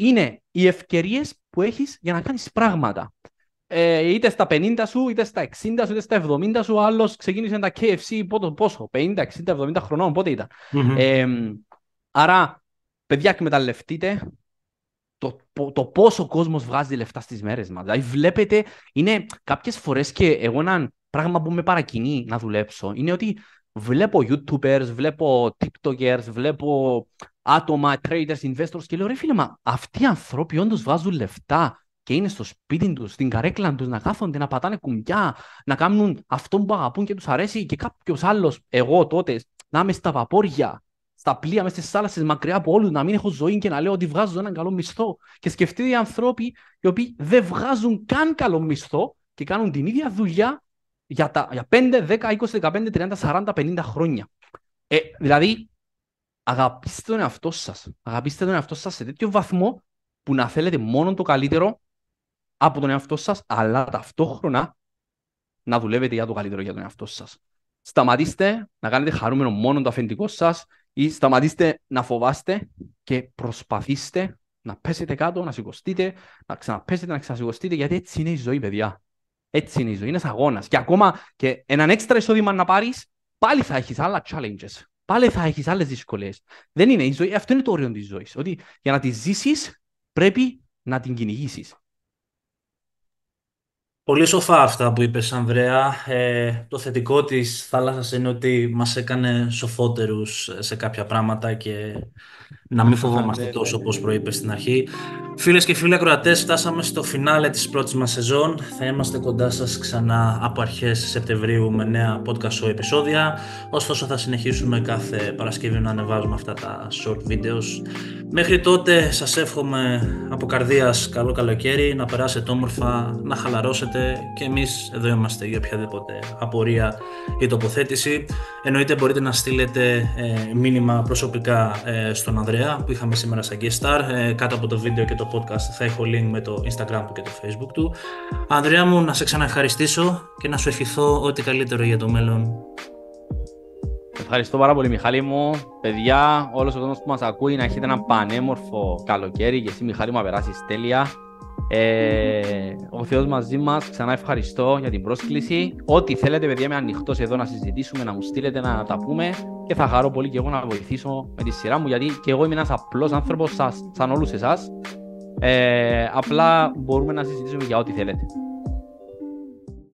είναι οι ευκαιρίες που έχεις για να κάνεις πράγματα. Είτε στα 50 σου, είτε στα 60 σου, είτε στα 70 σου, ο άλλος ξεκίνησε τα KFC πόσο, 50, 60, 70 χρονών, πότε ήταν. Άρα, παιδιά, εκμεταλλευτείτε το πόσο ο κόσμος βγάζει λεφτά στις μέρες μας. Δηλαδή, βλέπετε, είναι κάποιες φορές και εγώ ένα πράγμα που με παρακινεί να δουλέψω είναι ότι βλέπω YouTubers, βλέπω TikTokers, βλέπω άτομα, traders, investors και λέω ρε φίλε, μα αυτοί οι άνθρωποι όντως βγάζουν λεφτά και είναι στο σπίτι τους, στην καρέκλα τους, να κάθονται, να πατάνε κουμπιά, να κάνουν αυτό που αγαπούν και τους αρέσει και κάποιος άλλος, εγώ τότε, να είμαι στα βαπόρια, στα πλοία, μέσα στις θάλασσες, μακριά από όλους, να μην έχω ζωή και να λέω ότι βγάζω έναν καλό μισθό. Και σκεφτείτε οι άνθρωποι οι οποίοι δεν βγάζουν καν καλό μισθό και κάνουν την ίδια δουλειά για 5, 10, 20, 15, 30, 40, 50 χρόνια. Δηλαδή, αγαπήστε τον εαυτό σας. Αγαπήστε τον εαυτό σας σε τέτοιο βαθμό που να θέλετε μόνο το καλύτερο από τον εαυτό σας, αλλά ταυτόχρονα να δουλεύετε για το καλύτερο για τον εαυτό σας. Σταματήστε να κάνετε χαρούμενο μόνο το αφεντικό σας ή σταματήστε να φοβάστε και προσπαθήστε να πέσετε κάτω, να σηκωστείτε, να ξαναπέσετε, να ξανασηκωστείτε, γιατί έτσι είναι η ζωή, παιδιά. Έτσι είναι η ζωή, είναι ένας αγώνας. Και ακόμα και έναν έξτρα εισόδημα να πάρεις, πάλι θα έχεις άλλα challenges. Πάλι θα έχεις άλλες δυσκολίες. Δεν είναι η ζωή, αυτό είναι το όριο της ζωής. Ότι για να τη ζήσεις πρέπει να την κυνηγήσεις. Πολύ σοφά αυτά που είπες, Ανδρέα. Το θετικό της θάλασσας είναι ότι μας έκανε σοφότερους σε κάποια πράγματα και να μην φοβόμαστε τόσο όπως προείπες στην αρχή. Φίλες και φίλοι ακροατές, φτάσαμε στο φινάλε της πρώτης μας σεζόν. Θα είμαστε κοντά σας ξανά από αρχές Σεπτεμβρίου με νέα podcast show επεισόδια. Ωστόσο θα συνεχίσουμε κάθε Παρασκευή να ανεβάζουμε αυτά τα short videos. Μέχρι τότε σας εύχομαι από καρδίας καλό καλοκαίρι, να περάσετε όμορφα, να χαλαρώσετε και εμείς εδώ είμαστε για οποιαδήποτε απορία ή τοποθέτηση. Εννοείται μπορείτε να στείλετε μήνυμα προσωπικά στον Ανδρέα που είχαμε σήμερα σαν guest star. Κάτω από το βίντεο και το podcast θα έχω link με το Instagram του και το Facebook του. Ανδρέα μου, να σε ξαναευχαριστήσω και να σου ευχηθώ ό,τι καλύτερο για το μέλλον. Ευχαριστώ πάρα πολύ, Μιχάλη μου. Παιδιά, όλος ο κόσμος που μας ακούει, να έχετε ένα πανέμορφο καλοκαίρι και εσύ, Μιχάλη μου, να περάσεις τέλεια. Ο Θεός μαζί μας, ξανά ευχαριστώ για την πρόσκληση. Ό,τι θέλετε, παιδιά, είμαι ανοιχτός εδώ να συζητήσουμε, να μου στείλετε, να τα πούμε και θα χαρώ πολύ και εγώ να βοηθήσω με τη σειρά μου, γιατί και εγώ είμαι ένας απλός άνθρωπος σαν όλους εσάς. Απλά μπορούμε να συζητήσουμε για ό,τι θέλετε.